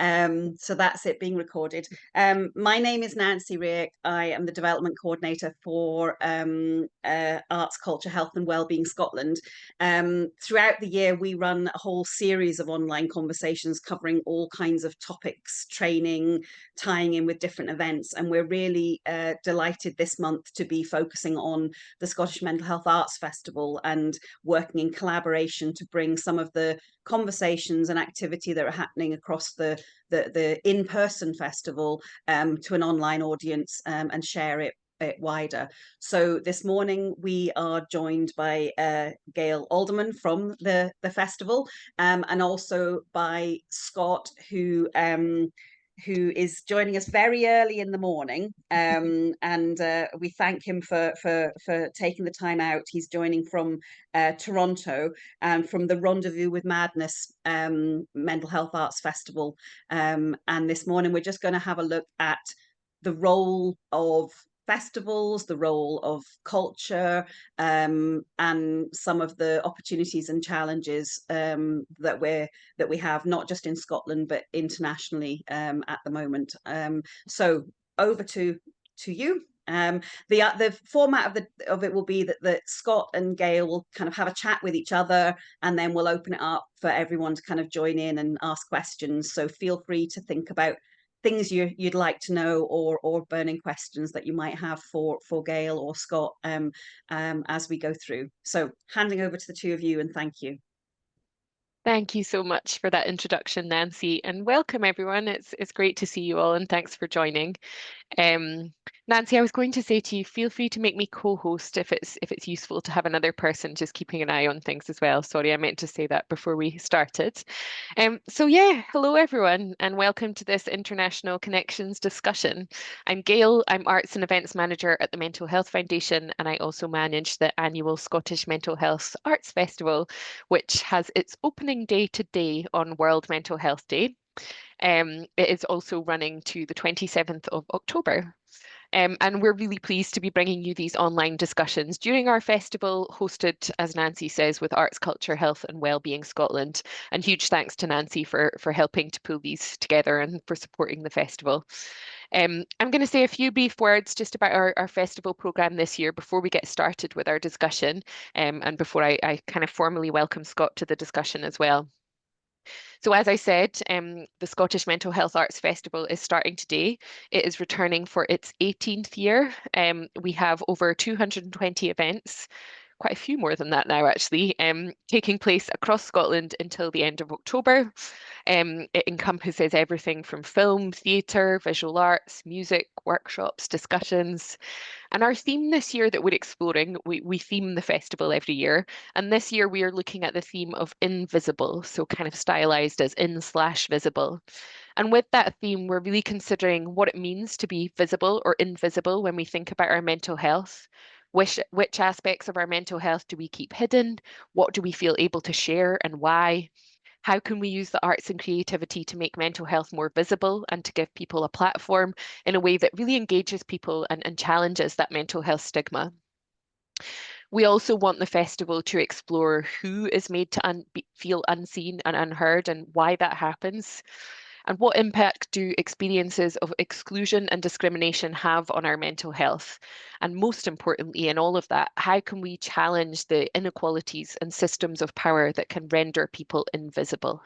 So that's it being recorded. My name is Nancy Reich. I am the Development Coordinator for Arts, Culture, Health and Wellbeing Scotland. Throughout the year, we run a whole series of online conversations covering all kinds of topics, training, tying in with different events. And we're really delighted this month to be focusing on the Scottish Mental Health Arts Festival and working in collaboration to bring some of the conversations and activity that are happening across the in-person festival to an online audience and share it wider. So this morning we are joined by Gail Alderman from the festival, and also by Scott, who is joining us very early in the morning, and we thank him for taking the time out. He's joining from Toronto, and from the Rendezvous with Madness Mental Health Arts Festival. And this morning we're just going to have a look at the role of festivals, the role of culture, and some of the opportunities and challenges that we have, not just in Scotland but internationally at the moment. So over to you. The format of it will be that Scott and Gail will kind of have a chat with each other, and then we'll open it up for everyone to kind of join in and ask questions. So feel free to think about things you'd like to know, or burning questions that you might have for Gail or Scott as we go through. So handing over to the two of you, and thank you. Thank you so much for that introduction, Nancy, and welcome everyone. It's great to see you all, and thanks for joining. Nancy, I was going to say to you, feel free to make me co-host if it's useful to have another person just keeping an eye on things as well. Sorry, I meant to say that before we started. So yeah, hello everyone, and welcome to this International Connections discussion. I'm Gail, I'm Arts and Events Manager at the Mental Health Foundation, and I also manage the annual Scottish Mental Health Arts Festival, which has its opening day today on World Mental Health Day. It is also running to the 27th of October. And we're really pleased to be bringing you these online discussions during our festival, hosted, as Nancy says, with Arts, Culture, Health and Wellbeing Scotland. And huge thanks to Nancy for helping to pull these together and for supporting the festival. I'm going to say a few brief words just about our festival programme this year before we get started with our discussion, and before I kind of formally welcome Scott to the discussion as well. So as I said, the Scottish Mental Health Arts Festival is starting today. It is returning for its 18th year. We have over 220 events, quite a few more than that now actually, taking place across Scotland until the end of October. It encompasses everything from film, theatre, visual arts, music, workshops, discussions. And our theme this year that we're exploring, we theme the festival every year. And this year we are looking at the theme of invisible, so kind of stylized as in/visible. And with that theme, we're really considering what it means to be visible or invisible when we think about our mental health. Which aspects of our mental health do we keep hidden? What do we feel able to share and why? How can we use the arts and creativity to make mental health more visible and to give people a platform in a way that really engages people and challenges that mental health stigma? We also want the festival to explore who is made to feel unseen and unheard and why that happens. And what impact do experiences of exclusion and discrimination have on our mental health? And most importantly, in all of that, how can we challenge the inequalities and systems of power that can render people invisible?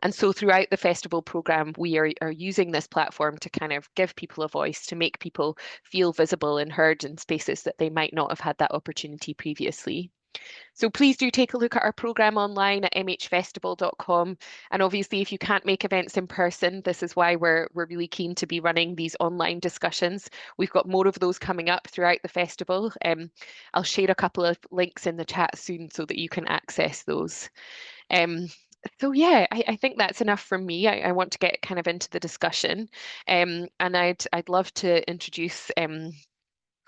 And so throughout the festival programme, we are using this platform to kind of give people a voice, to make people feel visible and heard in spaces that they might not have had that opportunity previously. So please do take a look at our programme online at mhfestival.com. And obviously, if you can't make events in person, this is why we're really keen to be running these online discussions. We've got more of those coming up throughout the festival. I'll share a couple of links in the chat soon so that you can access those. So yeah, I think that's enough from me. I want to get kind of into the discussion, and I'd love to introduce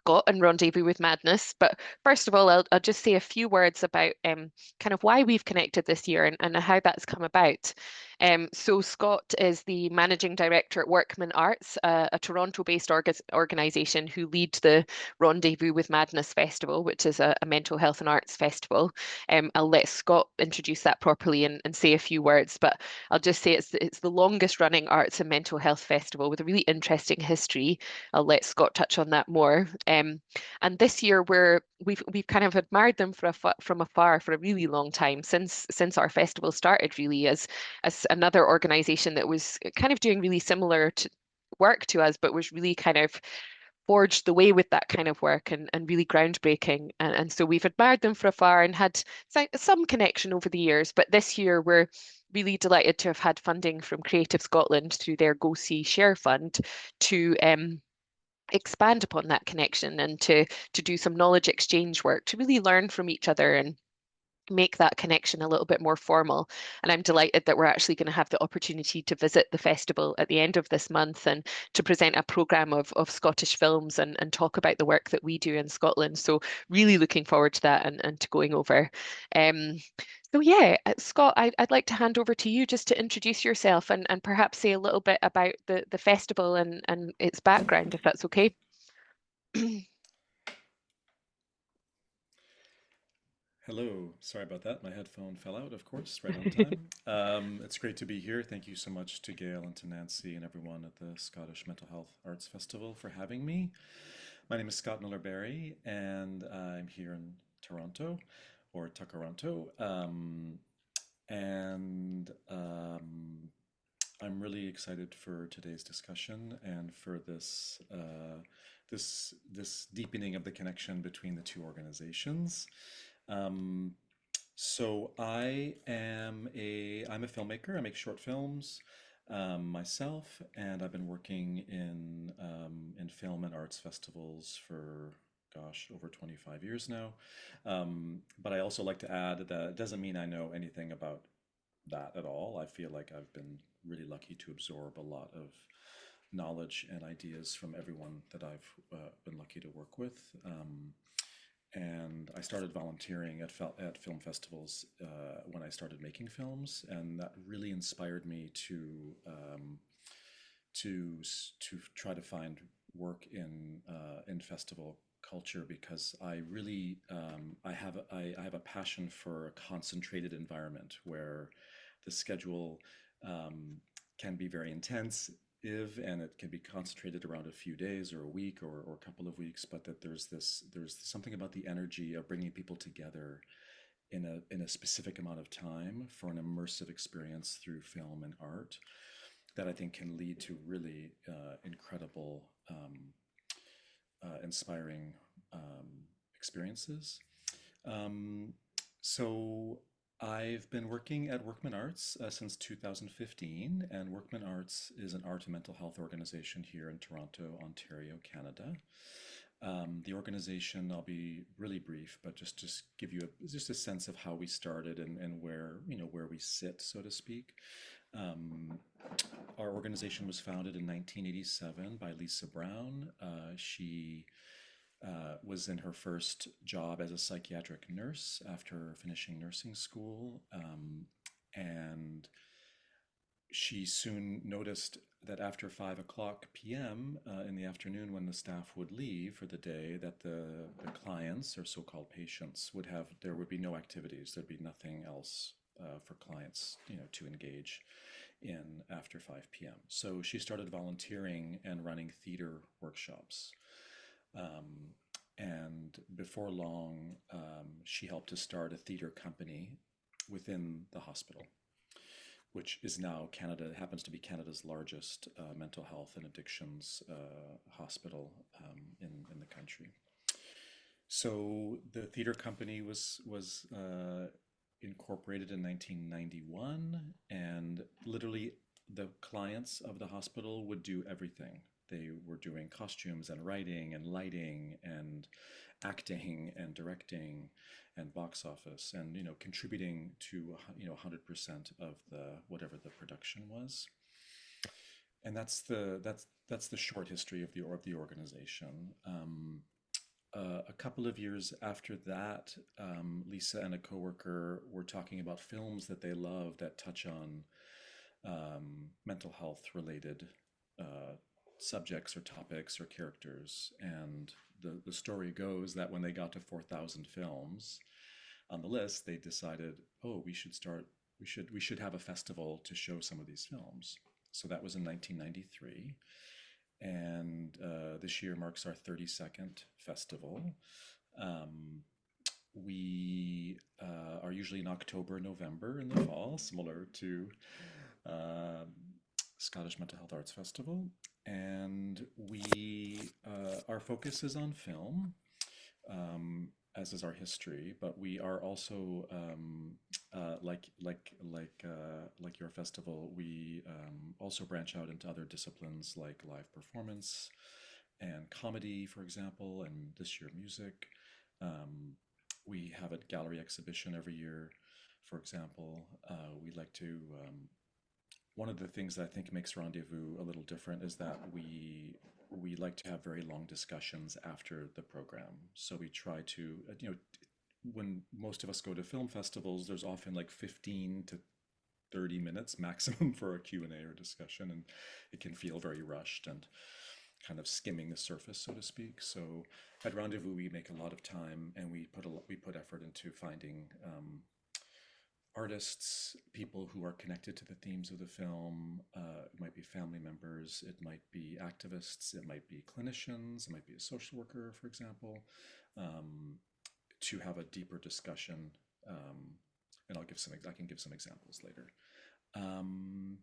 Scott and Rendezvous with Madness. But first of all, I'll just say a few words about kind of why we've connected this year and how that's come about. So Scott is the managing director at Workman Arts, a Toronto-based organisation who lead the Rendezvous with Madness Festival, which is a mental health and arts festival. I'll let Scott introduce that properly and say a few words, but I'll just say it's the longest running arts and mental health festival with a really interesting history. I'll let Scott touch on that more. And this year we've kind of admired them from afar for a really long time since our festival started, really, as another organization that was kind of doing really similar work to us, but was really kind of forged the way with that kind of work and really groundbreaking. And so we've admired them for afar and had some connection over the years. But this year we're really delighted to have had funding from Creative Scotland through their Go See Share Fund to expand upon that connection and to do some knowledge exchange work to really learn from each other and make that connection a little bit more formal. And I'm delighted that we're actually going to have the opportunity to visit the festival at the end of this month and to present a programme of Scottish films and talk about the work that we do in Scotland. So really looking forward to that and to going over. Um, so yeah, Scott, I'd like to hand over to you just to introduce yourself and perhaps say a little bit about the festival and its background, if that's okay. Hello. Sorry about that. My headphone fell out, of course, right on time. It's great to be here. Thank you so much to Gail and to Nancy and everyone at the Scottish Mental Health Arts Festival for having me. My name is Scott Miller-Berry, and I'm here in Toronto, or Takaranto. And I'm really excited for today's discussion and for this deepening of the connection between the two organizations. Um, I'm a filmmaker. I make short films myself, and I've been working in film and arts festivals for gosh, over 25 years now. But I also like to add that it doesn't mean I know anything about that at all. I feel like I've been really lucky to absorb a lot of knowledge and ideas from everyone that I've been lucky to work with. And I started volunteering at film festivals when I started making films, and that really inspired me to try to find work in festival culture because I really I have a passion for a concentrated environment where the schedule can be very intense and it can be concentrated around a few days or a week or a couple of weeks, but that there's something about the energy of bringing people together in a specific amount of time for an immersive experience through film and art that I think can lead to really incredible, inspiring experiences. Um, so I've been working at Workman Arts since 2015, and Workman Arts is an art and mental health organization here in Toronto, Ontario, Canada. The organization, I'll be really brief, but just give you just a sense of how we started and where where we sit, so to speak. Um, our organization was founded in 1987 by Lisa Brown. She was in her first job as a psychiatric nurse after finishing nursing school. And she soon noticed that after 5 o'clock p.m. In the afternoon, when the staff would leave for the day, that the clients or so-called patients there would be no activities. There'd be nothing else for clients, to engage in after 5 p.m. So she started volunteering and running theater workshops. Um, and before long, she helped to start a theater company within the hospital, which is now happens to be Canada's largest mental health and addictions hospital in the country. So the theater company was incorporated in 1991, and literally the clients of the hospital would do everything. They were doing costumes and writing and lighting and acting and directing and box office and contributing to 100% of the whatever the production was. And that's the short history of the organization. A couple of years after that, Lisa and a coworker were talking about films that they love that touch on mental health related subjects or topics or characters. And the story goes that when they got to 4,000 films on the list, they decided, oh, we should have a festival to show some of these films. So that was in 1993. And this year marks our 32nd festival. Um, we are usually in October, November in the fall, similar to um Scottish Mental Health Arts Festival. And our focus is on film, as is our history, but we are also like your festival. We also branch out into other disciplines like live performance and comedy, for example, and this year music. Um, we have a gallery exhibition every year, for example. We like to One of the things that I think makes Rendezvous a little different is that we like to have very long discussions after the program. So we try to, when most of us go to film festivals, there's often like 15 to 30 minutes maximum for a Q&A or discussion, and it can feel very rushed and kind of skimming the surface, so to speak. So at Rendezvous, we make a lot of time, and we put effort into finding artists, people who are connected to the themes of the film. It might be family members, it might be activists, it might be clinicians, it might be a social worker, for example, um, to have a deeper discussion. Um, and I can give some examples later. Um,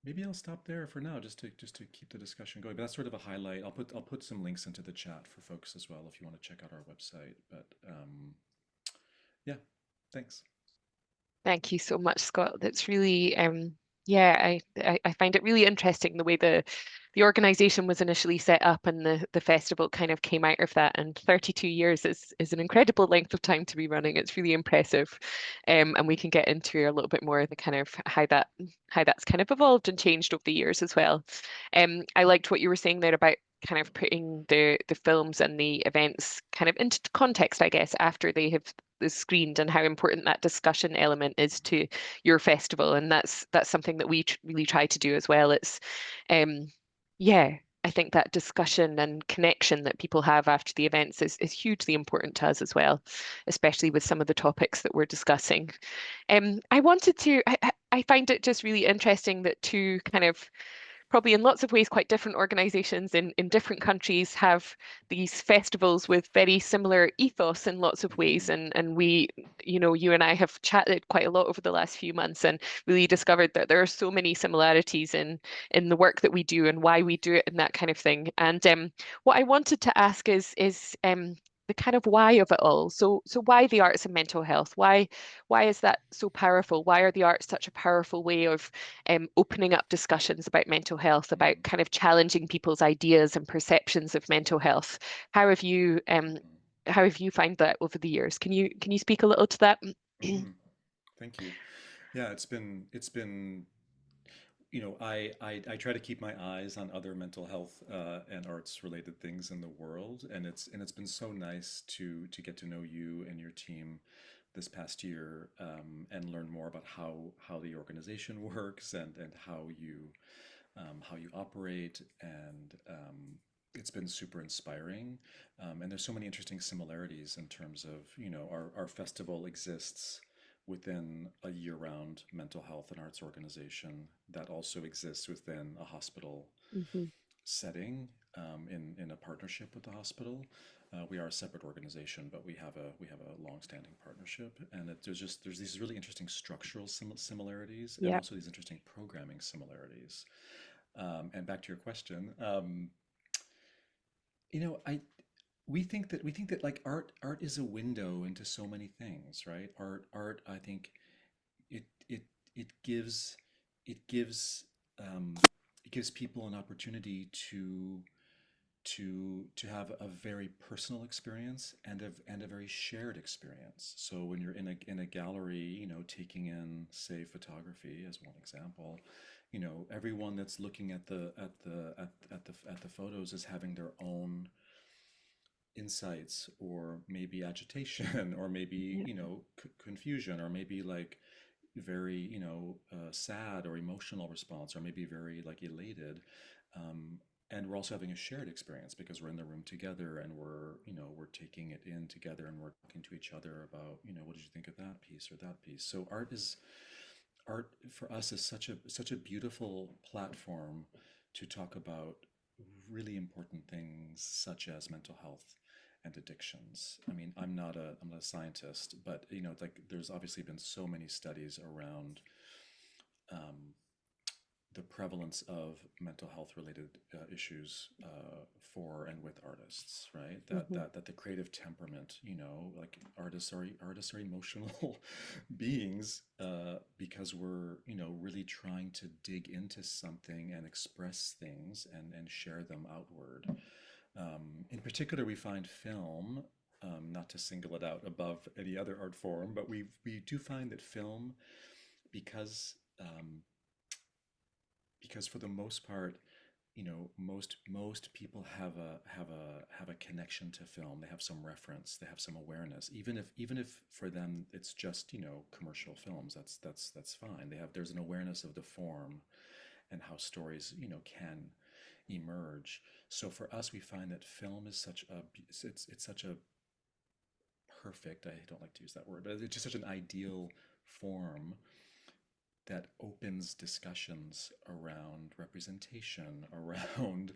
Maybe I'll stop there for now, just to keep the discussion going. But that's sort of a highlight. I'll put some links into the chat for folks as well if you want to check out our website. But yeah, thanks. Thank you so much, Scott. That's really, yeah, I find it really interesting the way the organization was initially set up and the festival kind of came out of that. And 32 years is an incredible length of time to be running. It's really impressive. And we can get into a little bit more of the kind of how that's kind of evolved and changed over the years as well. I liked what you were saying there about kind of putting the films and the events kind of into context, I guess, after they have is screened, and how important that discussion element is to your festival. And that's something that we really try to do as well. It's um yeah, I think that discussion and connection that people have after the events is hugely important to us as well, especially with some of the topics that we're discussing. I find it just really interesting that two kind of probably in lots of ways quite different organizations in different countries have these festivals with very similar ethos in lots of ways. And we, you and I have chatted quite a lot over the last few months and really discovered that there are so many similarities in the work that we do and why we do it and that kind of thing. And what I wanted to ask is the kind of why of it all. So why the arts and mental health? Why is that so powerful? Why are the arts such a powerful way of opening up discussions about mental health, about Mm, kind of challenging people's ideas and perceptions of mental health? How have you mm, how have you found that over the years? Can you speak a little to that? mm. Thank you. Yeah, it's been I try to keep my eyes on other mental health and arts related things in the world, and it's been so nice to get to know you and your team this past year, and learn more about how the organization works and how you operate, and it's been super inspiring. And there's so many interesting similarities in terms of, our festival exists within a year-round mental health and arts organization that also exists within a hospital Hmm. setting, in a partnership with the hospital. We are a separate organization, but we have a long-standing partnership, and there's these really interesting structural similarities, and Yeah. also these interesting programming similarities. And back to your question, I we think that like art is a window into so many things, right? Art I think it it it gives it gives um, it gives people an opportunity to have a very personal experience and a very shared experience. So when you're in a gallery, taking in, say, photography as one example, everyone that's looking at the photos is having their own insights, or maybe agitation, or maybe Yeah. confusion, or maybe like very, sad or emotional response, or maybe very like elated. And we're also having a shared experience because we're in the room together and we're taking it in together and we're talking to each other about, what did you think of that piece or that piece? So art for us is such a beautiful platform to talk about really important things such as mental health and addictions. I mean, I'm not a scientist, but like there's obviously been so many studies around um, the prevalence of mental health related issues for and with artists, right? That Hmm. that that the creative temperament, like artists are emotional beings, because we're really trying to dig into something and express things and share them outward. In particular, we find film. Not to single it out above any other art form, but we do find that film, because because for the most part, most people have a connection to film. They have some reference, they have some awareness, even if for them it's just commercial films. That's fine. There's an awareness of the form and how stories can emerge. So for us, we find that film is it's such a perfect, I don't like to use that word, but it's just such an ideal form that opens discussions around representation, around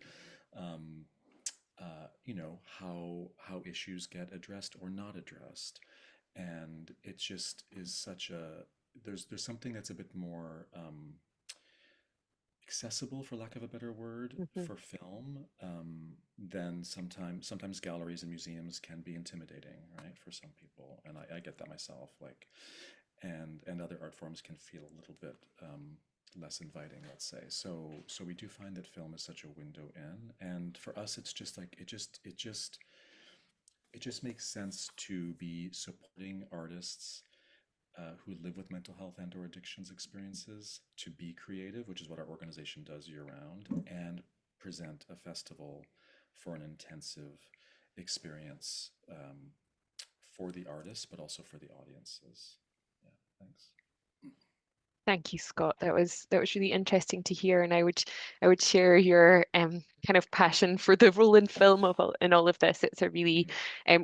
how issues get addressed or not addressed, and it just is such a there's something that's a bit more accessible, for lack of a better word, Hmm. for film, than sometimes galleries and museums can be intimidating, right, for some people, and I get that myself, like, and other art forms can feel a little bit less inviting, let's say. So we do find that film is such a window in, and for us, it's just like it just makes sense to be supporting artists who live with mental health and or addictions experiences, to be creative, which is what our organization does year round, and present a festival for an intensive experience, for the artists, but also for the audiences. Yeah, thanks. Thank you, Scott. That was really interesting to hear, and I would share your kind of passion for the role in film in all of this. It's a really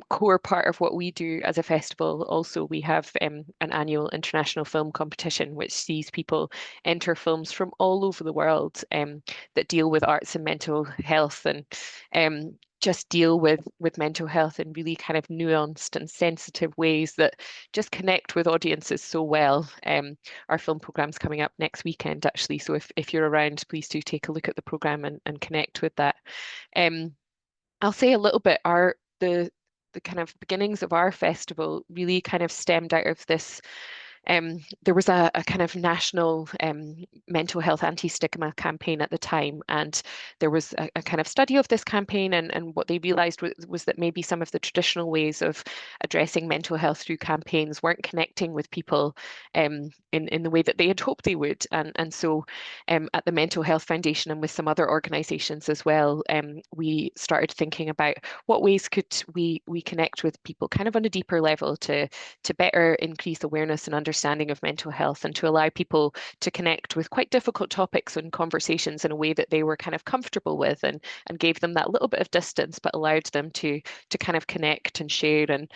core part of what we do as a festival. Also, we have an annual international film competition, which sees people enter films from all over the world that deal with arts and mental health, and just deal with mental health in really kind of nuanced and sensitive ways that just connect with audiences so well. Our film program's coming up next weekend, actually. So if you're around, please do take a look at the program and connect with that. Um, I'll say a little bit. The kind of beginnings of our festival really kind of stemmed out of this. There was a kind of national mental health anti-stigma campaign at the time, and there was a kind of study of this campaign, and what they realized was that maybe some of the traditional ways of addressing mental health through campaigns weren't connecting with people in the way that they had hoped they would. And so at the Mental Health Foundation and with some other organizations as well, we started thinking about what ways could we connect with people kind of on a deeper level to better increase awareness and understanding of mental health, and to allow people to connect with quite difficult topics and conversations in a way that they were kind of comfortable with, and gave them that little bit of distance, but allowed them to kind of connect and share, and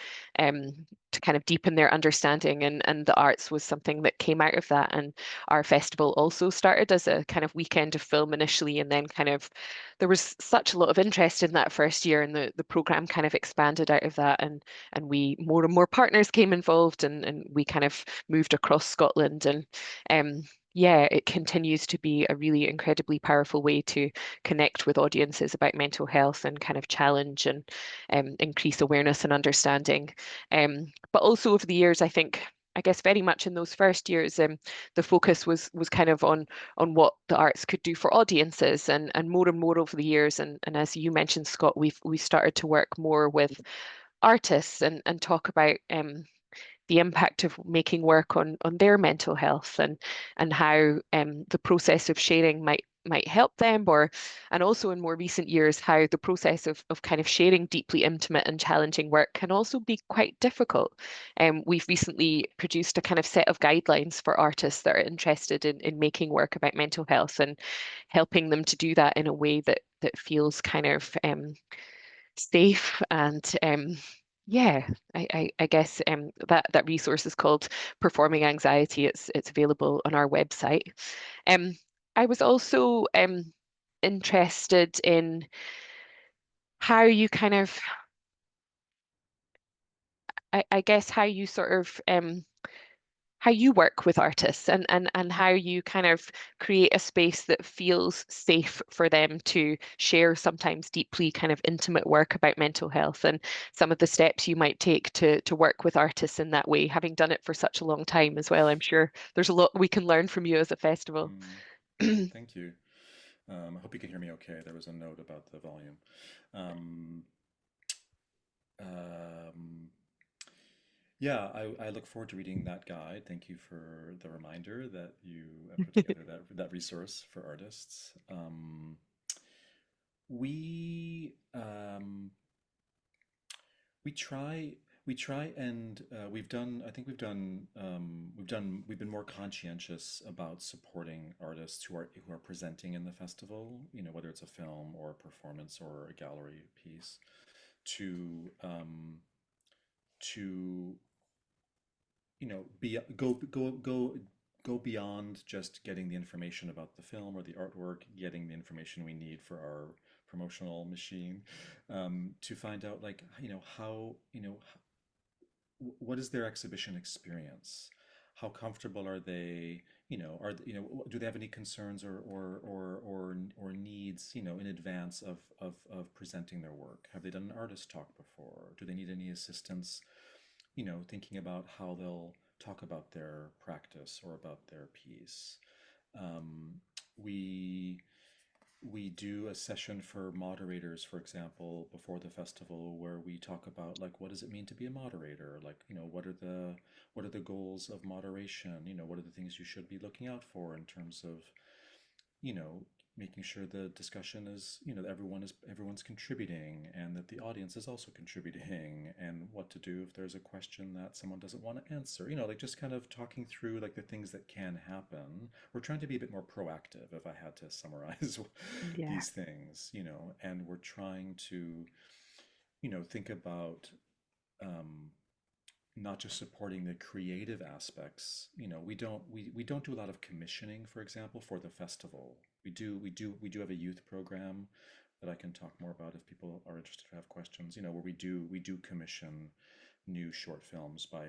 to kind of deepen their understanding. And the arts was something that came out of that. And our festival also started as a kind of weekend of film initially, and then kind of there was such a lot of interest in that first year, and the program kind of expanded out of that, and we more and more partners came involved, and we kind of moved across Scotland, and yeah, it continues to be a really incredibly powerful way to connect with audiences about mental health and kind of challenge and increase awareness and understanding. But also over the years, I guess very much in those first years, the focus was kind of on what the arts could do for audiences, and more over the years, and as you mentioned, Scott, we've started to work more with artists, and talk about the impact of making work on their mental health, and how the process of sharing might help them, and also in more recent years, how the process of kind of sharing deeply intimate and challenging work can also be quite difficult. We've recently produced a kind of set of guidelines for artists that are interested in making work about mental health and helping them to do that in a way that feels kind of safe and yeah, I guess that resource is called Performing Anxiety. It's available on our website. Um, I was also interested in how you kind of, I guess, how you sort of how you work with artists and how you kind of create a space that feels safe for them to share sometimes deeply kind of intimate work about mental health, and some of the steps you might take to work with artists in that way, having done it for such a long time as well. I'm sure there's a lot we can learn from you as a festival. Great, thank you. I hope you can hear me okay. There was a note about the volume. Um, um, yeah, I look forward to reading that guide. Thank you for the reminder that you put together that resource for artists. We we try we try and we've done I think we've been more conscientious about supporting artists who are presenting in the festival, you know, whether it's a film or a performance or a gallery piece, to to you know, go beyond just getting the information about the film or the artwork, getting the information we need for our promotional machine, to find out, like, you know, how, you know, what is their exhibition experience? How comfortable are they? You know, you know, do they have any concerns or needs, you know, in advance of presenting their work? Have they done an artist talk before? Do they need any assistance, you know, thinking about how they'll talk about their practice or about their piece? Um, we we do a session for moderators, for example, before the festival, where we talk about, like, what does it mean to be a moderator? Like, you know, what are the goals of moderation? You know, what are the things you should be looking out for in terms of, you know, making sure the discussion is, you know, everyone's contributing and that the audience is also contributing, and what to do if there's a question that someone doesn't want to answer. You know, like, just kind of talking through, like, the things that can happen. We're trying to be a bit more proactive, if I had to summarize Yeah. these things, you know, and we're trying to, you know, think about um, not just supporting the creative aspects. You know, we don't do a lot of commissioning, for example, for the festival. We do have a youth program that I can talk more about if people are interested or have questions. You know, where we do commission new short films by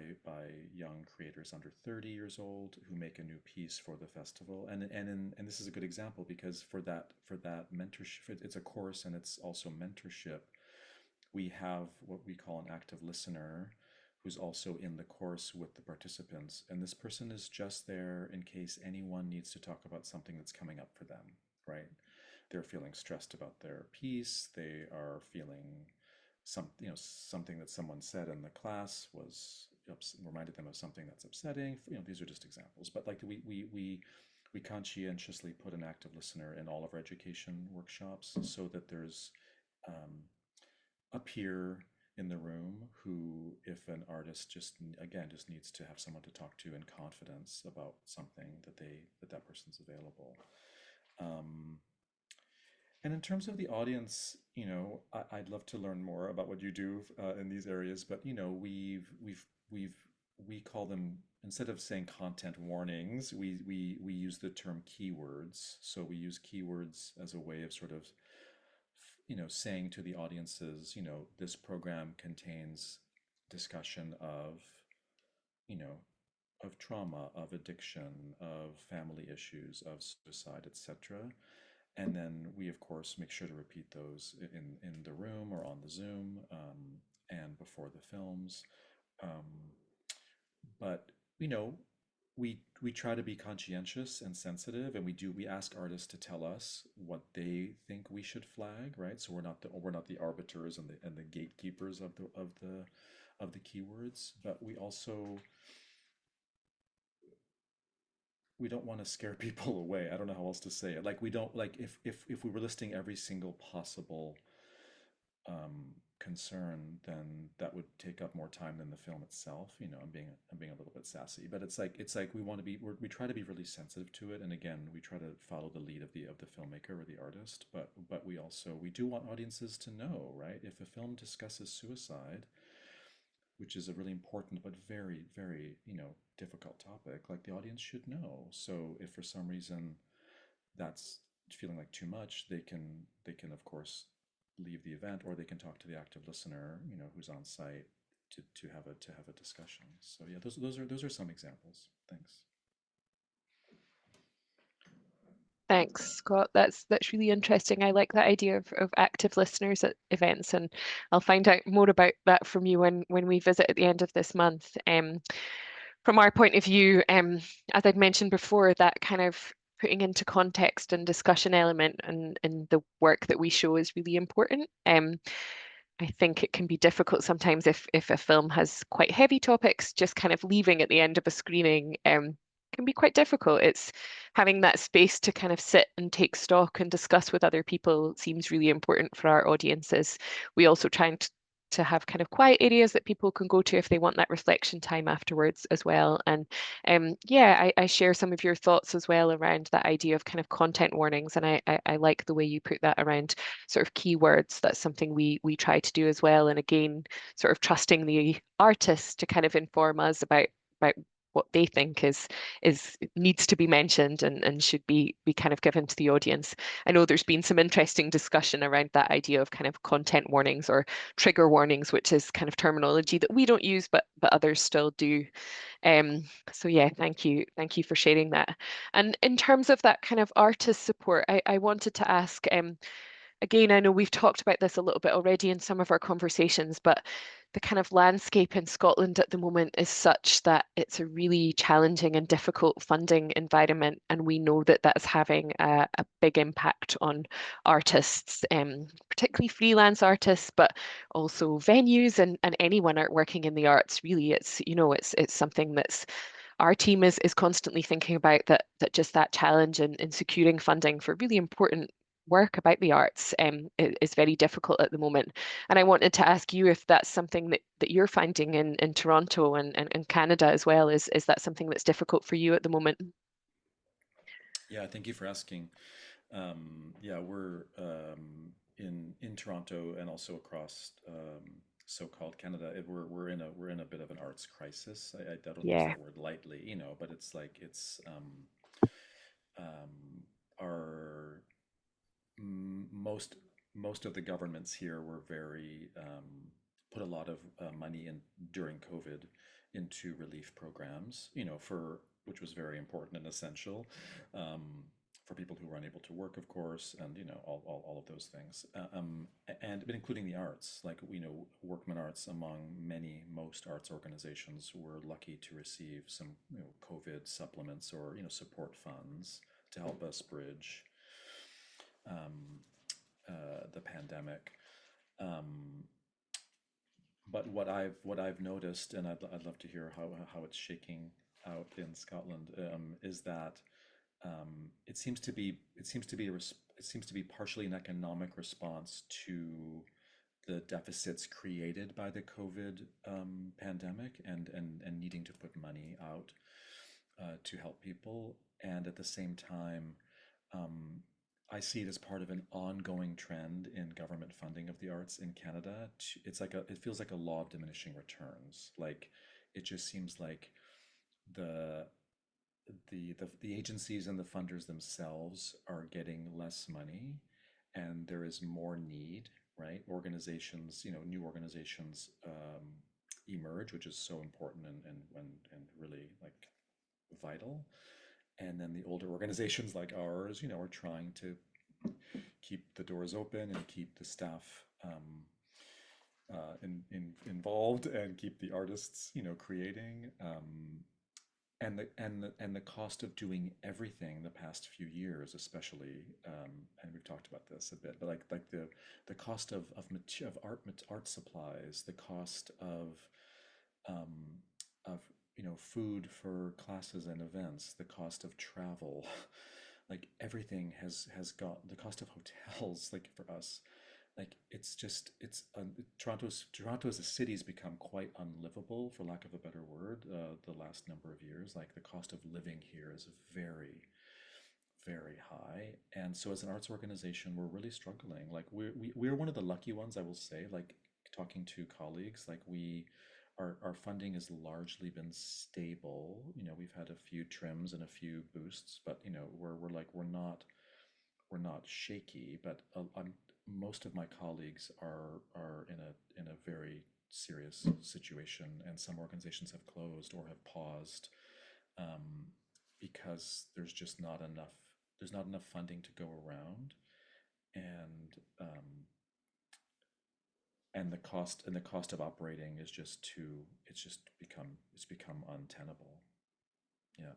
young creators under 30 years old who make a new piece for the festival. And this is a good example, because for that mentorship, it's a course and it's also mentorship. We have what we call an active listener who's also in the course with the participants. And this person is just there in case anyone needs to talk about something that's coming up for them, right? They're feeling stressed about their piece. They are feeling something that someone said in the class reminded them of something that's upsetting. You know, these are just examples, but, like, we conscientiously put an active listener in all of our education workshops, so that there's um, a peer in the room who, if an artist just needs to have someone to talk to in confidence about something, that person's available. Um, and in terms of the audience, you know, I'd love to learn more about what you do in these areas, but, you know, we call them, instead of saying content warnings, we use the term keywords. So we use keywords as a way of sort of, you know, saying to the audiences, you know, this program contains discussion of, you know, of trauma, of addiction, of family issues, of suicide, etc. And then we, of course, make sure to repeat those in the room or on the Zoom, and before the films. Um, but, you know, we try to be conscientious and sensitive, and we ask artists to tell us what they think we should flag, right? So we're not the arbiters and the gatekeepers of the keywords, but we also we don't want to scare people away. I don't know how else to say it. Like we don't like if we were listing every single possible concern, then that would take up more time than the film itself. You know, I'm being a little bit sassy, but it's like we want to be we try to be really sensitive to it, and again, we try to follow the lead of the filmmaker or the artist, but we do want audiences to know, right? If a film discusses suicide, which is a really important but very, very, difficult topic, like the audience should know. So if for some reason that's feeling like too much, they can of course leave the event, or they can talk to the active listener, who's on site to have a discussion. So yeah, those are some examples. Thanks. Thanks, Scott. That's really interesting. I like that idea of active listeners at events, and I'll find out more about that from you when we visit at the end of this month. From our point of view, as I'd mentioned before, that kind of putting into context and discussion element and the work that we show is really important. I think it can be difficult sometimes if a film has quite heavy topics, just kind of leaving at the end of a screening can be quite difficult. It's having that space to kind of sit and take stock and discuss with other people seems really important for our audiences. We also try to have kind of quiet areas that people can go to if they want that reflection time afterwards as well. And yeah, I share some of your thoughts as well around that idea of kind of content warnings. And I like the way you put that around sort of keywords. That's something we try to do as well. And again, sort of trusting the artists to kind of inform us about what they think is needs to be mentioned and should be kind of given to the audience. I know there's been some interesting discussion around that idea of kind of content warnings or trigger warnings, which is kind of terminology that we don't use, but others still do. So yeah, thank you for sharing that. And in terms of that kind of artist support, I wanted to ask, again, I know we've talked about this a little bit already in some of our conversations, but the kind of landscape in Scotland at the moment is such that it's a really challenging and difficult funding environment. And we know that that's having a big impact on artists, particularly freelance artists, but also venues and anyone working in the arts. Really, it's something that's our team is constantly thinking about that just that challenge in securing funding for really important work about the arts is very difficult at the moment. And I wanted to ask you if that's something that you're finding in Toronto and Canada as well. Is that something that's difficult for you at the moment? Yeah, thank you for asking. Yeah, we're in Toronto and also across so-called Canada. We're in a bit of an arts crisis. I don't use Yeah, that word lightly, but it's like our most of the governments here were very put a lot of money in during COVID into relief programs, for which was very important and essential um, for people who were unable to work, of course, and all of those things, and but including the arts, like Workman Arts, among most arts organizations, were lucky to receive some COVID supplements or support funds to help us bridge um, the pandemic. Um, but what I've noticed, and I'd love to hear how it's shaking out in Scotland, is that it seems to be partially an economic response to the deficits created by the COVID pandemic, and needing to put money out to help people, and at the same time, um, I see it as part of an ongoing trend in government funding of the arts in Canada. It feels like a law of diminishing returns. Like it just seems like the the agencies and the funders themselves are getting less money, and there is more need. Right, organizations, new organizations emerge, which is so important and really like vital. And then the older organizations like ours, are trying to keep the doors open and keep the staff involved and keep the artists, creating. And the cost of doing everything the past few years, especially, and we've talked about this a bit, but like the cost of art supplies, the cost um, of food for classes and events, the cost of travel, like everything has got the cost of hotels, like for us, like Toronto as a city has become quite unlivable, for lack of a better word, the last number of years. Like the cost of living here is very, very high. And so as an arts organization, we're really struggling. Like we're one of the lucky ones, I will say, like talking to colleagues, like our funding has largely been stable. We've had a few trims and a few boosts, but we're not shaky. But most of my colleagues are in a very serious situation, and some organizations have closed or have paused, um, because there's not enough funding to go around, and the cost of operating is just too it's become untenable. Yeah.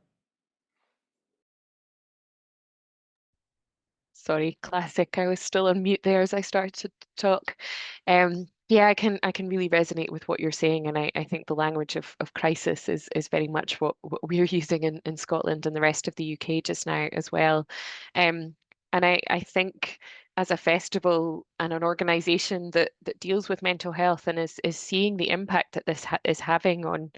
Sorry, classic. I was still on mute there as I started to talk. Yeah, I can really resonate with what you're saying, and I think the language of crisis is very much what we're using in Scotland and the rest of the UK just now as well. Um, and I think as a festival and an organisation that deals with mental health and is seeing the impact that this ha is having on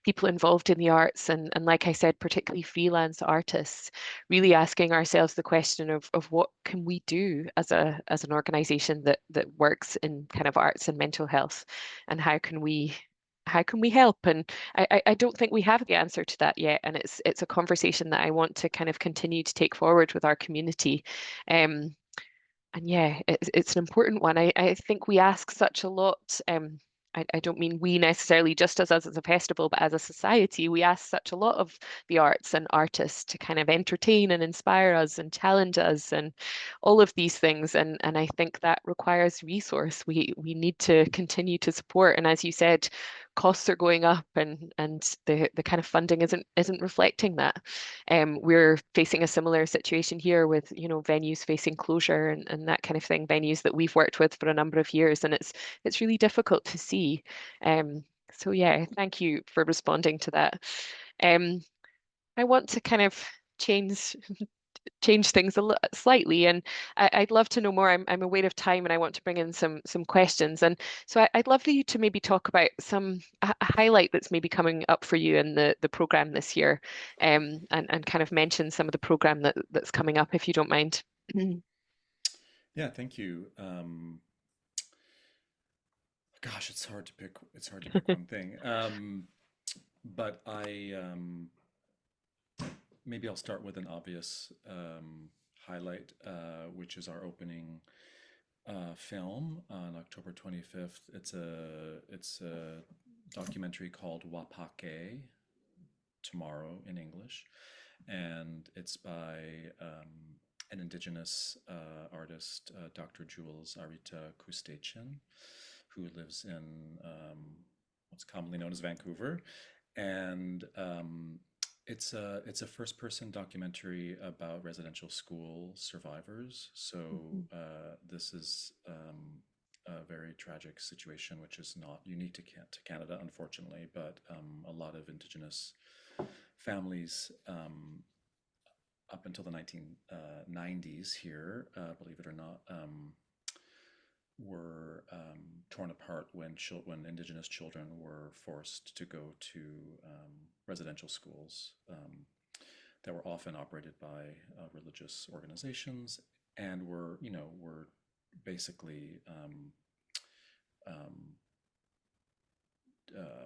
people involved in the arts and like I said, particularly freelance artists really asking ourselves the question of what can we do as an organization that works in kind of arts and mental health, and how can we help? And I don't think we have the answer to that yet. And it's a conversation that I want to kind of continue to take forward with our community. Um, and yeah, it's an important one. I think we ask such a lot. I don't mean we necessarily just as us as a festival, but as a society, we ask such a lot of the arts and artists to kind of entertain and inspire us and challenge us and all of these things. And I think that requires resource. We need to continue to support. And as you said, costs are going up and the kind of funding isn't reflecting that. We're facing a similar situation here with, venues facing closure and that kind of thing, venues that we've worked with for a number of years, and it's really difficult to see. So yeah, thank you for responding to that. Um, I want to kind of change change things slightly, and I'd love to know more. I'm aware of time, and I want to bring in some questions. And so I'd love for you to maybe talk about a highlight that's maybe coming up for you in the program this year, and kind of mention some of the program that's coming up, if you don't mind. Yeah, thank you. Gosh, it's hard to pick one thing. But maybe I'll start with an obvious highlight, which is our opening film on October 25th. It's a documentary called Wapake, Tomorrow in English, and it's by an indigenous artist, Dr. Jules Arita Kustechin, who lives in what's commonly known as Vancouver, and it's a first-person documentary about residential school survivors. So Mhm. this is a very tragic situation, which is not unique to Canada, unfortunately, but a lot of Indigenous families up until the 1990s here, believe it or not, were torn apart when Indigenous children were forced to go to residential schools that were often operated by religious organizations, and were basically um,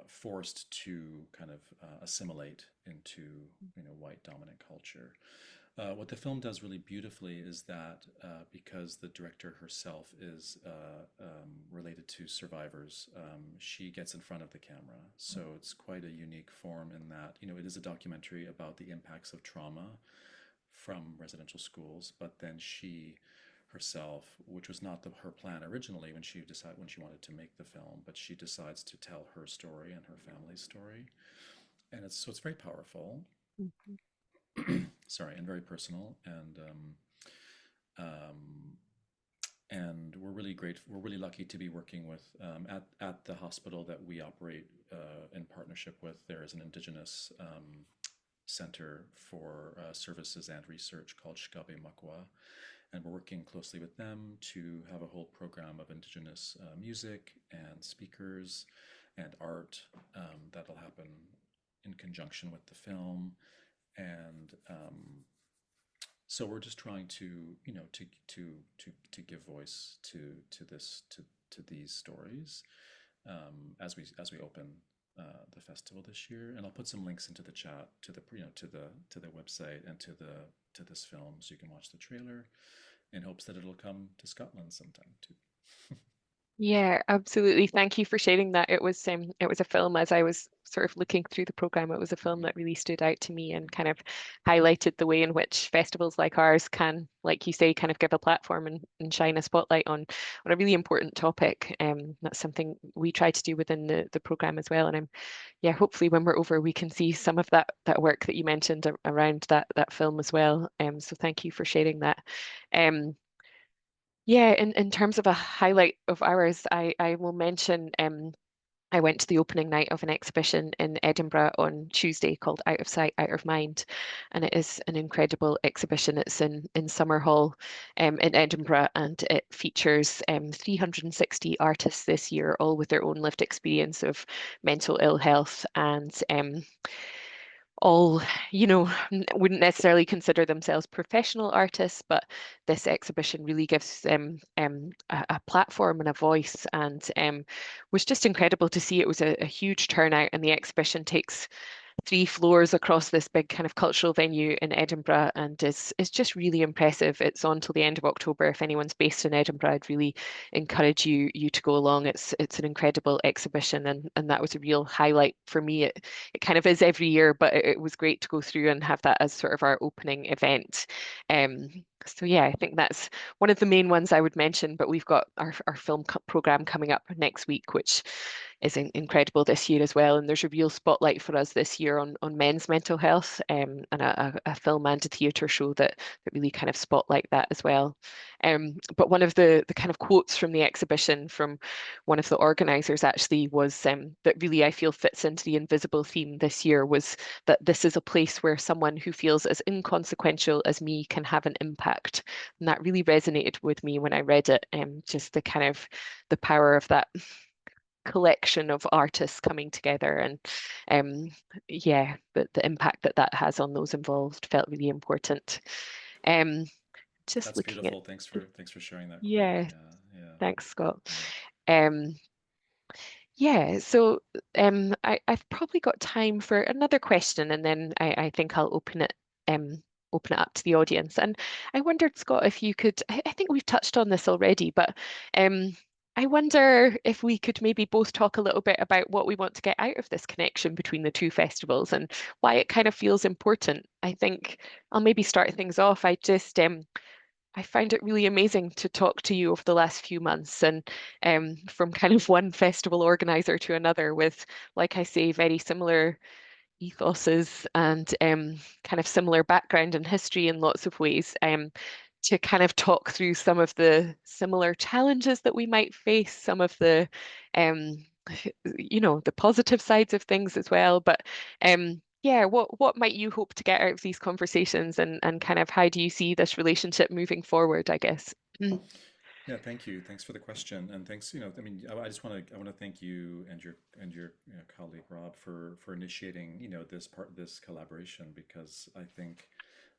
forced to kind of assimilate into white dominant culture. What the film does really beautifully is that because the director herself is related to survivors, she gets in front of the camera. So it's quite a unique form in that, it is a documentary about the impacts of trauma from residential schools, but then she herself, which was not her plan originally when she wanted to make the film, but she decides to tell her story and her family's story, and it's very powerful. Mhm. Sorry, and very personal, and um, and we're really grateful. We're really lucky to be working with at the hospital that we operate in partnership with. There is an Indigenous Center for Services and Research called Shkabe Makwa, and we're working closely with them to have a whole program of Indigenous music and speakers and art that'll happen in conjunction with the film. And so we're just trying to, to give voice to these stories as we open the festival this year. And I'll put some links into the chat to the to the website and to this film, so you can watch the trailer in hopes that it'll come to Scotland sometime too. Yeah, absolutely. Thank you for sharing that. It was a film, as I was sort of looking through the program, it was a film that really stood out to me and kind of highlighted the way in which festivals like ours can, like you say, kind of give a platform and shine a spotlight on a really important topic. That's something we try to do within the program as well. And yeah, hopefully when we're over, we can see some of that work that you mentioned around that film as well. So thank you for sharing that. Um, yeah, in terms of a highlight of ours, I will mention I went to the opening night of an exhibition in Edinburgh on Tuesday called Out of Sight, Out of Mind. And it is an incredible exhibition. It's in Summerhall in Edinburgh, and it features 360 artists this year, all with their own lived experience of mental ill health and all, wouldn't necessarily consider themselves professional artists, but this exhibition really gives them a platform and a voice, and was just incredible to see. It was a huge turnout, and the exhibition takes 3 floors across this big kind of cultural venue in Edinburgh, and is just really impressive. It's on till the end of October. If anyone's based in Edinburgh, I'd really encourage you to go along. It's an incredible exhibition, and that was a real highlight for me. It kind of is every year, but it was great to go through and have that as sort of our opening event. So yeah, I think that's one of the main ones I would mention. But we've got our film program coming up next week, which is incredible this year as well. And there's a real spotlight for us this year on men's mental health, and a film and a theatre show that really kind of spotlight that as well. But one of the kind of quotes from the exhibition from one of the organisers actually was, that really I feel fits into the invisible theme this year, was that this is a place where someone who feels as inconsequential as me can have an impact. And that really resonated with me when I read it. Just the kind of the power of that collection of artists coming together, and yeah, the impact that has on those involved felt really important. um just That's looking at beautiful. Thanks for sharing that quote. yeah, Yeah, yeah, thanks, Scott. yeah. um yeah, so I've probably got time for another question, and then I think I'll open it up to the audience. And I wondered, Scott, if you could, I think we've touched on this already, but I wonder if we could maybe both talk a little bit about what we want to get out of this connection between the two festivals and why it kind of feels important. I think I'll maybe start things off. I find it really amazing to talk to you over the last few months, and from kind of one festival organizer to another with, like I say, very similar ethoses and kind of similar background and history in lots of ways, to kind of talk through some of the similar challenges that we might face, some of um, the positive sides of things as well. But yeah, what might you hope to get out of these conversations, and kind of how do you see this relationship moving forward, I guess? Mm. Yeah, thank you. Thanks for the question, and thanks. I mean, I just want to thank you and your colleague Rob for initiating this collaboration, because I think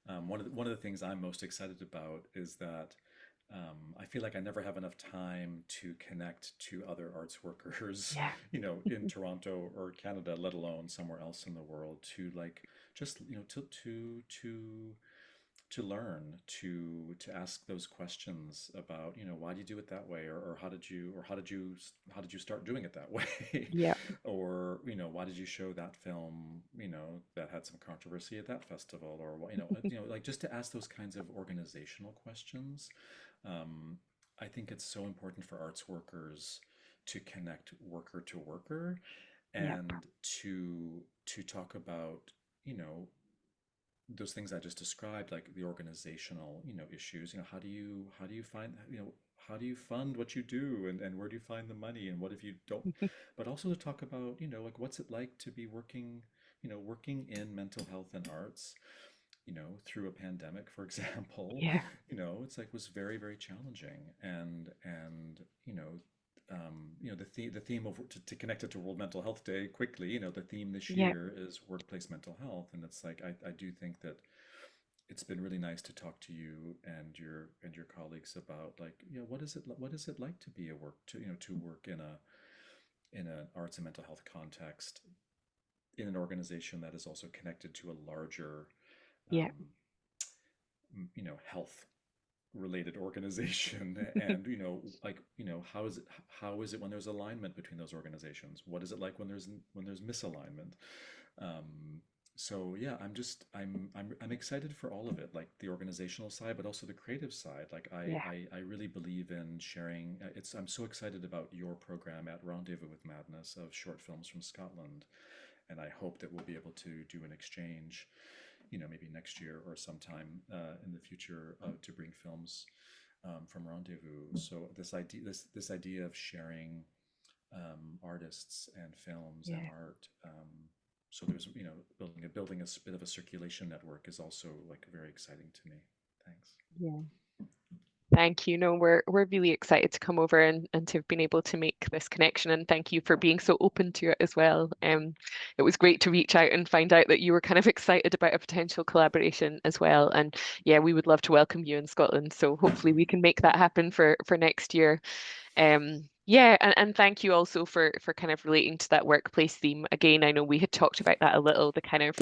one of the things I'm most excited about is that I feel like I never have enough time to connect to other arts workers, Yeah. in Toronto or Canada, let alone somewhere else in the world, to like just to learn, to ask those questions about, why do you do it that way, or how did you start doing it that way, Yeah. or why did you show that film, that had some controversy at that festival, or like just to ask those kinds of organizational questions. um, I think it's so important for arts workers to connect worker to worker, Yeah. and to talk about, you know those things I just described, like the organizational, issues. How do you find, how do you fund what you do, and where do you find the money, and what if you don't, but also to talk about, like what's it like to be working, working in mental health and arts, through a pandemic, for example. Yeah, It's like was very, very challenging, and the theme of to connect it to World Mental Health Day quickly. The theme this yeah, year is workplace mental health, and it's like I do think that it's been really nice to talk to you and your colleagues about, like, what is it like to be a work to to work in an arts and mental health context in an organization that is also connected to a larger yeah, um, health related organization. And like, how is it when there's alignment between those organizations? What is it like when there's misalignment? Um, so yeah, I'm excited for all of it, like the organizational side, but also the creative side. Like I yeah, I, I really believe in sharing. I'm so excited about your program at Rendezvous with Madness of short films from Scotland, and I hope that we'll be able to do an exchange, maybe next year or sometime in the future, to bring films from Rendezvous. So this idea of sharing artists and films and yeah. art. So there's, building a bit of a circulation network is also like very exciting to me. Thanks. Yeah. Thank you. No, we're really excited to come over and to have been able to make this connection. And thank you for being so open to it as well. It was great to reach out and find out that you were kind of excited about a potential collaboration as well. And yeah, we would love to welcome you in Scotland. So hopefully we can make that happen for next year. Yeah, and thank you also for kind of relating to that workplace theme. Again, I know we had talked about that a little, the kind of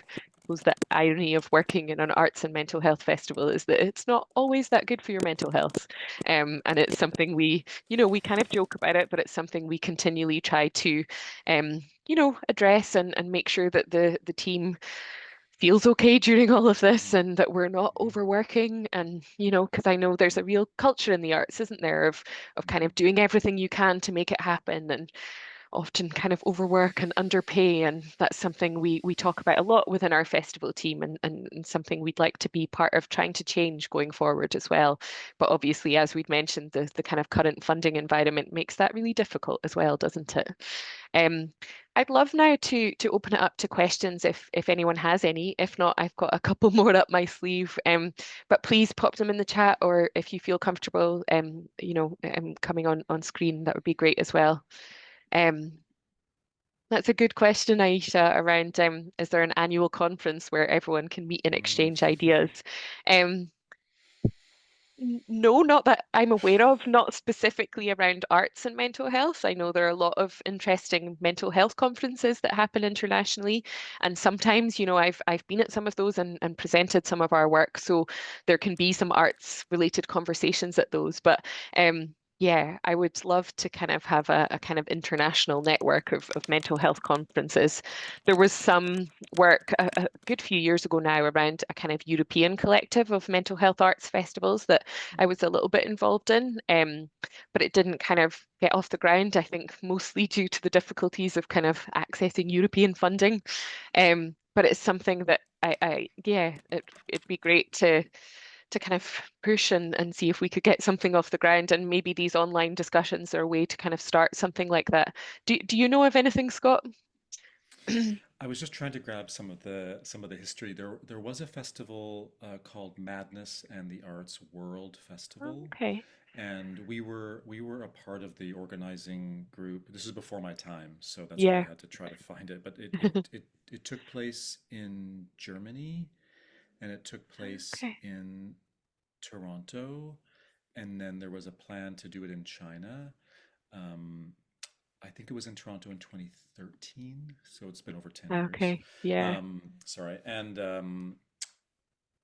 was the irony of working in an arts and mental health festival is that it's not always that good for your mental health. And it's something we kind of joke about it, but it's something we continually try to address and make sure that the team feels okay during all of this Mm, and that we're not mhm, overworking. And because I know there's a real culture in the arts, isn't there, of kind of doing everything you can to make it happen, and often kind of overwork and underpay. And that's something we talk about a lot within our festival team, and something we'd like to be part of trying to change going forward as well. But obviously, as we'd mentioned, the kind of current funding environment makes that really difficult as well, doesn't it? Um, I'd love now to open it up to questions if anyone has any. If not, I've got a couple more up my sleeve. But please pop them in the chat, or if you feel comfortable, coming on screen, that would be great as well. Um, that's a good question, Aisha, around is there an annual conference where everyone can meet and mm. exchange ideas? Um, no, not that I'm aware of, not specifically around arts and mental health. I know there are a lot of interesting mental health conferences that happen internationally, and sometimes, I've been at some of those and presented some of our work, so there can be some arts related conversations at those. But yeah, I would love to kind of have a kind of international network of mental health conferences. There was some work a good few years ago now around a kind of European collective of mental health arts festivals that I was a little bit involved in, but it didn't kind of get off the ground, I think mostly due to the difficulties of kind of accessing European funding. But it's something that yeah, it'd be great to kind of push and see if we could get something off the ground, and maybe these online discussions are a way to kind of start something like that. Do you know of anything, Scott? I was just trying to grab some of the history. There was a festival called Madness and the Arts World Festival, Okay. and we were a part of the organizing group. This is before my time, so that's why I Yeah. had to try to find it. But it took place in Germany, and it took place Okay. in Toronto, and then there was a plan to do it in China. Um, I think it was in Toronto in 2013, so it's been over 10 years. Okay. Yeah. Sorry, and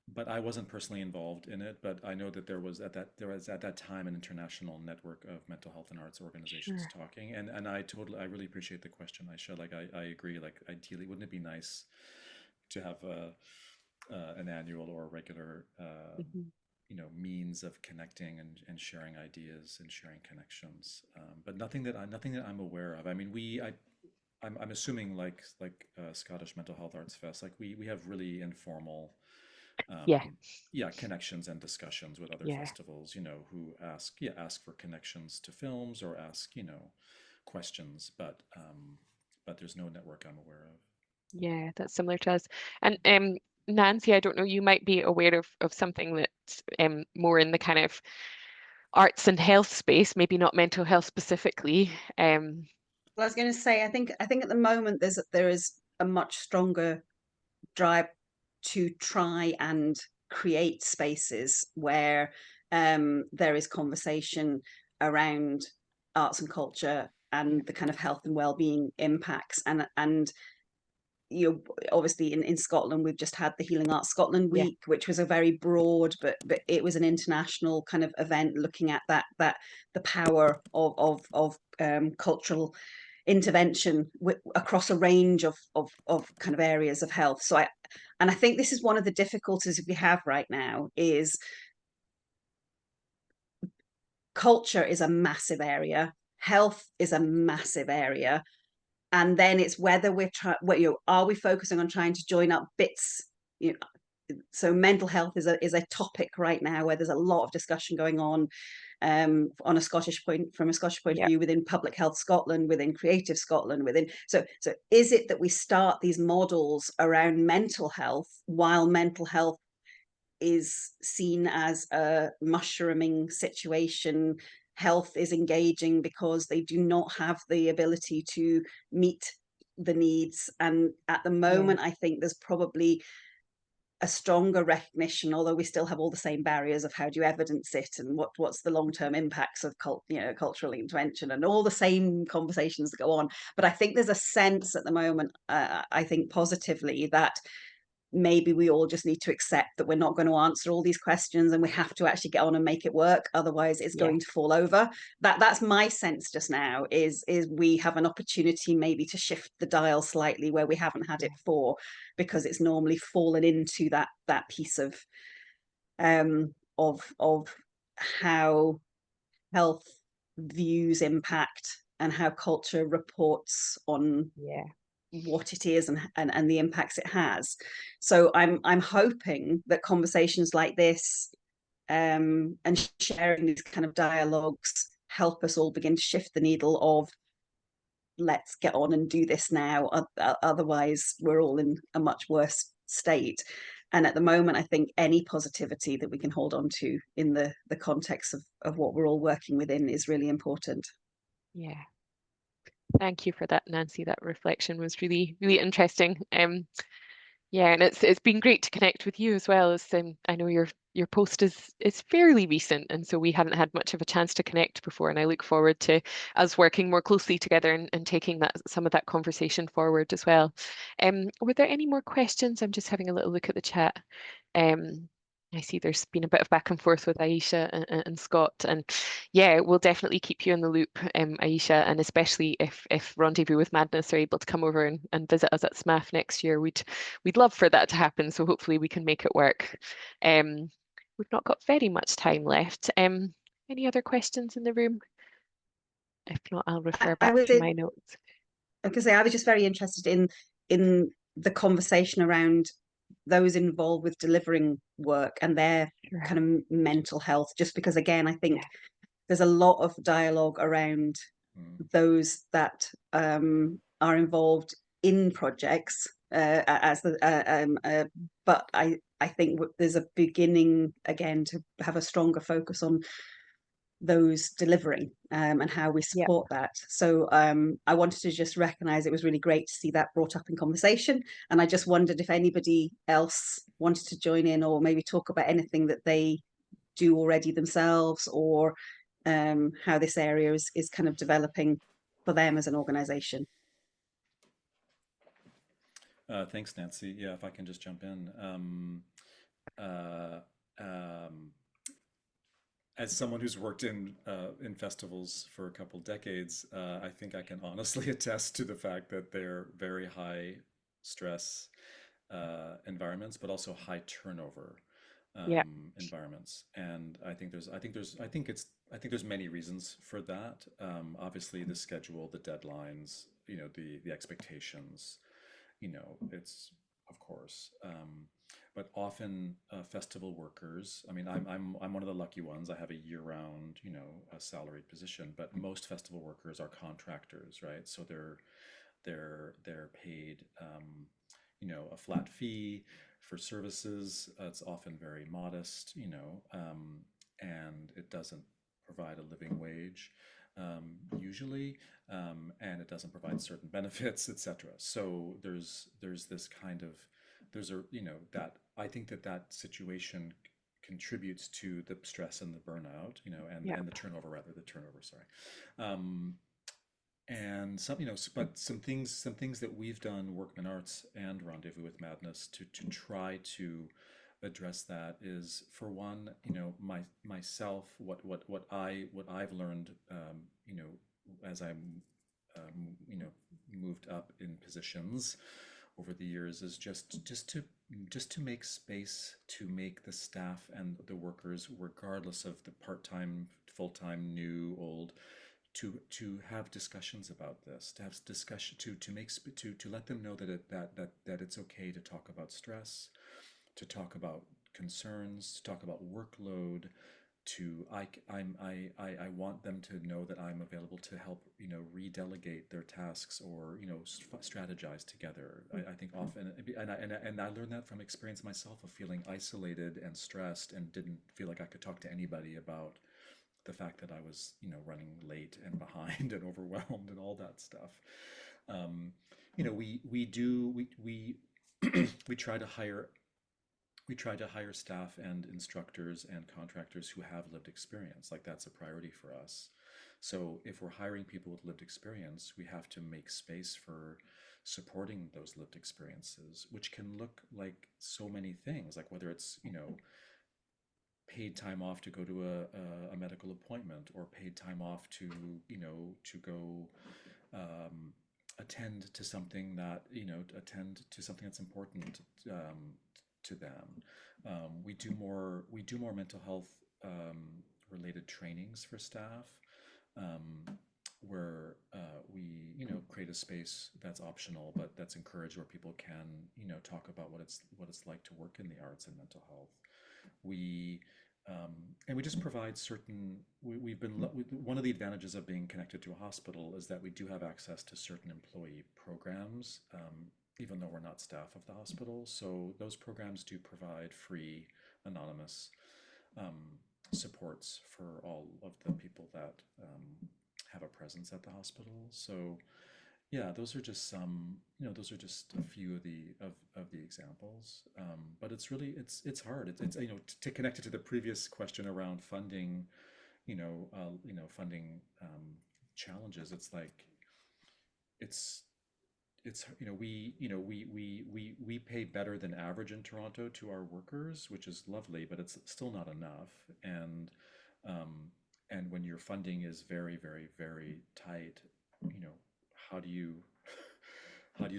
but I wasn't personally involved in it, but I know that there was at that time an international network of mental health and arts organizations Sure. talking, and I really appreciate the question, Aisha. Like I agree. Like ideally, wouldn't it be nice to have an annual or regular Mhm. means of connecting and sharing ideas and sharing connections, but nothing that I'm aware of. I mean, I'm assuming like Scottish Mental Health Arts Fest, like we have really informal Yeah, Yeah, connections and discussions with other yeah, festivals, who ask for connections to films or ask, questions, but there's no network I'm aware of. yeah, that's similar to us. And Nancy, I don't know, you might be aware of something that's more in the kind of arts and health space, maybe not mental health specifically. Well, I was going to say, I think at the moment there is a much stronger drive to try and create spaces where there is conversation around arts and culture Yeah, and the kind of health and well-being impacts, and obviously in Scotland we've just had the Healing Arts Scotland yeah, Week, which was a very broad, but it was an international kind of event looking at that the power of cultural intervention across a range of kind of areas of health. And I think this is one of the difficulties we have right now is culture is a massive area, health is a massive area, and then it's whether we're trying, are we focusing on trying to join up bits, you know, so mental health is a topic right now where there's a lot of discussion going on a Scottish point from a Scottish point of yeah, view, within Public Health Scotland, within Creative Scotland, within so is it that we start these models around mental health while mental health is seen as a mushrooming situation? Health is engaging because they do not have the ability to meet the needs. And at the yeah, moment, I think there's probably a stronger recognition, although we still have all the same barriers of how do you evidence it and what's the long-term impacts of cultural intervention and all the same conversations that go on. But I think there's a sense at the moment, I think positively, that maybe we all just need to accept that we're not going to answer all these questions and we have to actually get on and make it work, otherwise it's yeah, going to fall over. That's my sense just now, is we have an opportunity maybe to shift the dial slightly where we haven't had yeah, it before, because it's normally fallen into that piece of how health views impact and how culture reports on yeah, what it is and the impacts it has. So I'm hoping that conversations like this, and sharing these kind of dialogues, help us all begin to shift the needle of let's get on and do this now. Otherwise, we're all in a much worse state. And at the moment, I think any positivity that we can hold on to in the context of what we're all working within is really important. yeah. Thank you for that, Nancy. That reflection was really, really interesting. Yeah, and it's been great to connect with you as well. As I know your post is fairly recent, and so we hadn't had much of a chance to connect before. And I look forward to us working more closely together and taking some of that conversation forward as well. Were there any more questions? I'm just having a little look at the chat. Um, I see there's been a bit of back and forth with Aisha and Scott, and yeah, we'll definitely keep you in the loop, Aisha, and especially if Rendezvous with Madness are able to come over and visit us at SMAF next year, we'd love for that to happen. So hopefully we can make it work. We've not got very much time left. Any other questions in the room? If not, I'll refer I back was to my notes. because I was just very interested in the conversation around those involved with delivering work and their Sure. kind of mental health, just because again I think Yeah, there's a lot of dialogue around Mm. those that are involved in projects, as the but I think there's a beginning again to have a stronger focus on those delivering, and how we yeah, support that. So I wanted to just recognize it was really great to see that brought up in conversation. And I just wondered if anybody else wanted to join in or maybe talk about anything that they do already themselves, or how this area is kind of developing for them as an organization. Thanks, Nancy. Yeah, if I can just jump in. Uh, um, as someone who's worked in festivals for a couple decades, I think I can honestly attest to the fact that they're very high stress environments, but also high turnover yeah, environments. And I think there's many reasons for that. Obviously, the schedule, the deadlines, the expectations. It's of course. but often festival workers. I mean, I'm one of the lucky ones. I have a year-round, a salaried position, but most festival workers are contractors, right? So they're paid, a flat fee for services. It's often very modest, and it doesn't provide a living wage usually, and it doesn't provide certain benefits, etc. So there's this kind of there's a that I think that situation contributes to the stress and the burnout, Yeah. and the turnover, rather, the turnover, sorry. Um, and some, but some things that we've done, Workman Arts and Rendezvous with Madness, to try to address that is, for one, myself, what I've learned, as I'm, moved up in positions over the years, is just to make space, to make the staff and the workers, regardless of the part-time, full-time, new, old, to have discussions about this, to have discussion, to let them know that it's okay to talk about stress, to talk about concerns, to talk about workload. I want them to know that I'm available to help, redelegate their tasks, or, strategize together. I think often, and I learned that from experience myself, of feeling isolated and stressed, and didn't feel like I could talk to anybody about the fact that I was, running late and behind and overwhelmed and all that stuff. We do we try to hire staff and instructors and contractors who have lived experience. Like, that's a priority for us. So if we're hiring people with lived experience, we have to make space for supporting those lived experiences, which can look like so many things, like whether it's, paid time off to go to a medical appointment, or paid time off to, to go attend to something that's important to them. We do more mental health related trainings for staff, where create a space that's optional, but that's encouraged, where people can, talk about what it's like to work in the arts and mental health. We and we just provide certain. We've been one of the advantages of being connected to a hospital is that we do have access to certain employee programs, even though we're not staff of the hospital. So those programs do provide free, anonymous supports for all of the people that have a presence at the hospital. So yeah, those are just a few of the examples. But it's hard. To connect it to the previous question around funding, funding challenges. It's like we pay better than average in Toronto to our workers, which is lovely, but it's still not enough. Um, and when your funding is very, very, very tight, how do you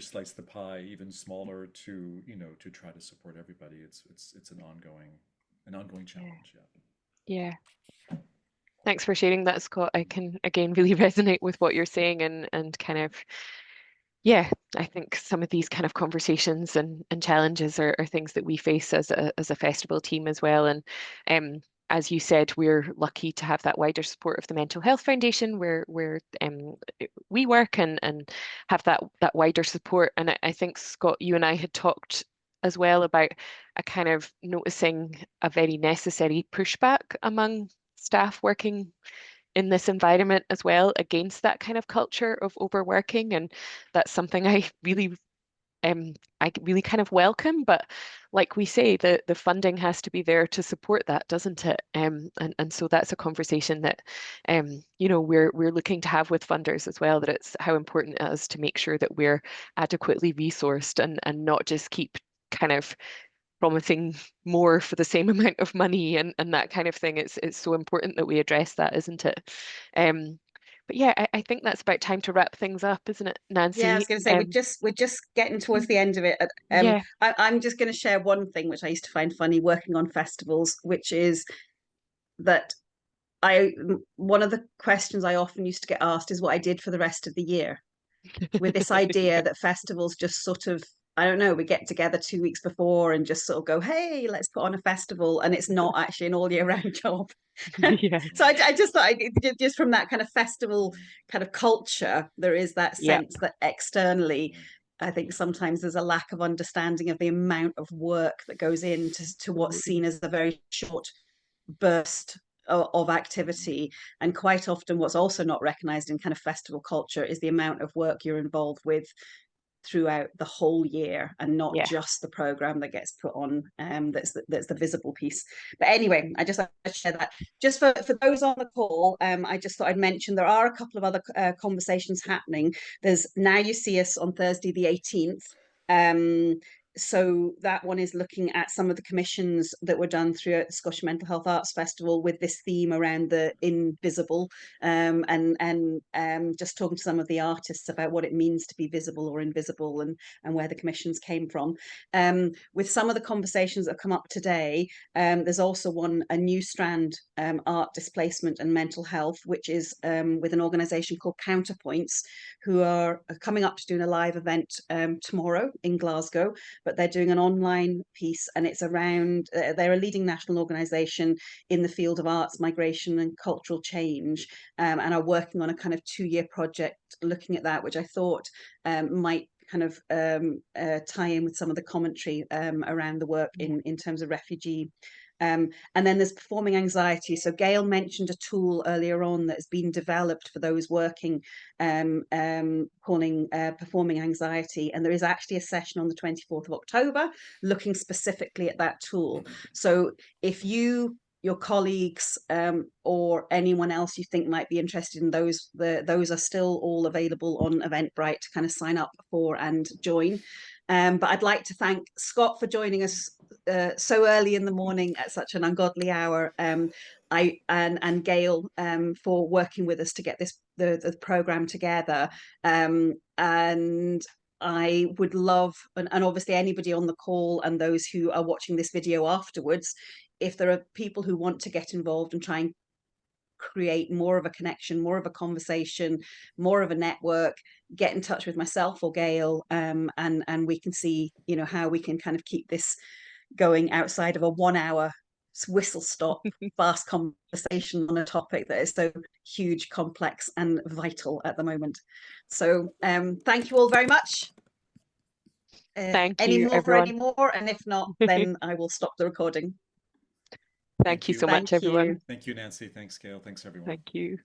slice the pie even smaller to try to support everybody? It's an ongoing challenge. Yeah. Thanks for sharing that, Scott. I can again really resonate with what you're saying, and kind of, yeah, I think some of these kind of conversations and challenges are things that we face as a festival team as well. And as you said, we're lucky to have that wider support of the Mental Health Foundation, where we work and have that wider support. And I think, Scott, you and I had talked as well about a kind of noticing a very necessary pushback among staff working in this environment as well, against that kind of culture of overworking. And that's something I really kind of welcome. But like we say, the funding has to be there to support that, doesn't it? And so that's a conversation that we're looking to have with funders as well, that it's how important it is to make sure that we're adequately resourced, and not just keep kind of promising more for the same amount of money, and that kind of thing. It's so important that we address that, isn't it? But yeah, I think that's about time to wrap things up, isn't it, Yeah, I was Nancy? going to say we're just getting towards the end of it. Yeah. I'm just going to share one thing which I used to find funny working on festivals, which is that one of the questions I often used to get asked is what I did for the rest of the year, with this idea that festivals just sort of I don't know, we get together 2 weeks before and just sort of go, hey, let's put on a festival, and it's not actually an all year round job. Yeah. So I just thought, just from that kind of festival kind of culture, there is that Yeah. sense that externally, I think sometimes there's a lack of understanding of the amount of work that goes into what's seen as a very short burst of activity. And quite often what's also not recognized in kind of festival culture is the amount of work you're involved with throughout the whole year, and not Yeah. just the program that gets put on. That's the visible piece. But anyway, I just like to share that. Just for those on the call, I just thought I'd mention there are a couple of other conversations happening. There's Now You See Us on Thursday the 18th. So that one is looking at some of the commissions that were done throughout the Scottish Mental Health Arts Festival with this theme around the invisible, and just talking to some of the artists about what it means to be visible or invisible, and where the commissions came from. With some of the conversations that have come up today, there's also a new strand, art displacement and mental health, which is with an organisation called Counterpoints, who are coming up to doing a live event tomorrow in Glasgow, but they're doing an online piece, and it's around, they're a leading national organisation in the field of arts, migration and cultural change, and are working on a kind of 2-year project looking at that, which I thought might kind of tie in with some of the commentary around the work in terms of refugee. And then there's performing anxiety. So Gail mentioned a tool earlier on that has been developed for those working, calling performing anxiety. And there is actually a session on the 24th of October looking specifically at that tool. So if your colleagues or anyone else you think might be interested in those, those are still all available on Eventbrite to kind of sign up for and join. But I'd like to thank Scott for joining us so early in the morning at such an ungodly hour, and Gail for working with us to get the program together, and I would love, and obviously anybody on the call and those who are watching this video afterwards, if there are people who want to get involved and try and create more of a connection, more of a conversation, more of a network, get in touch with myself or Gail, and we can see, how we can kind of keep this going outside of a 1-hour whistle stop fast conversation on a topic that is so huge, complex and vital at the moment. So thank you all very much. Thank any you, more everyone. for any more, and if not, then I will stop the recording. Thank you so much, Thank everyone. you. Thank you, Nancy. Thanks, Gail. Thanks, everyone. Thank you.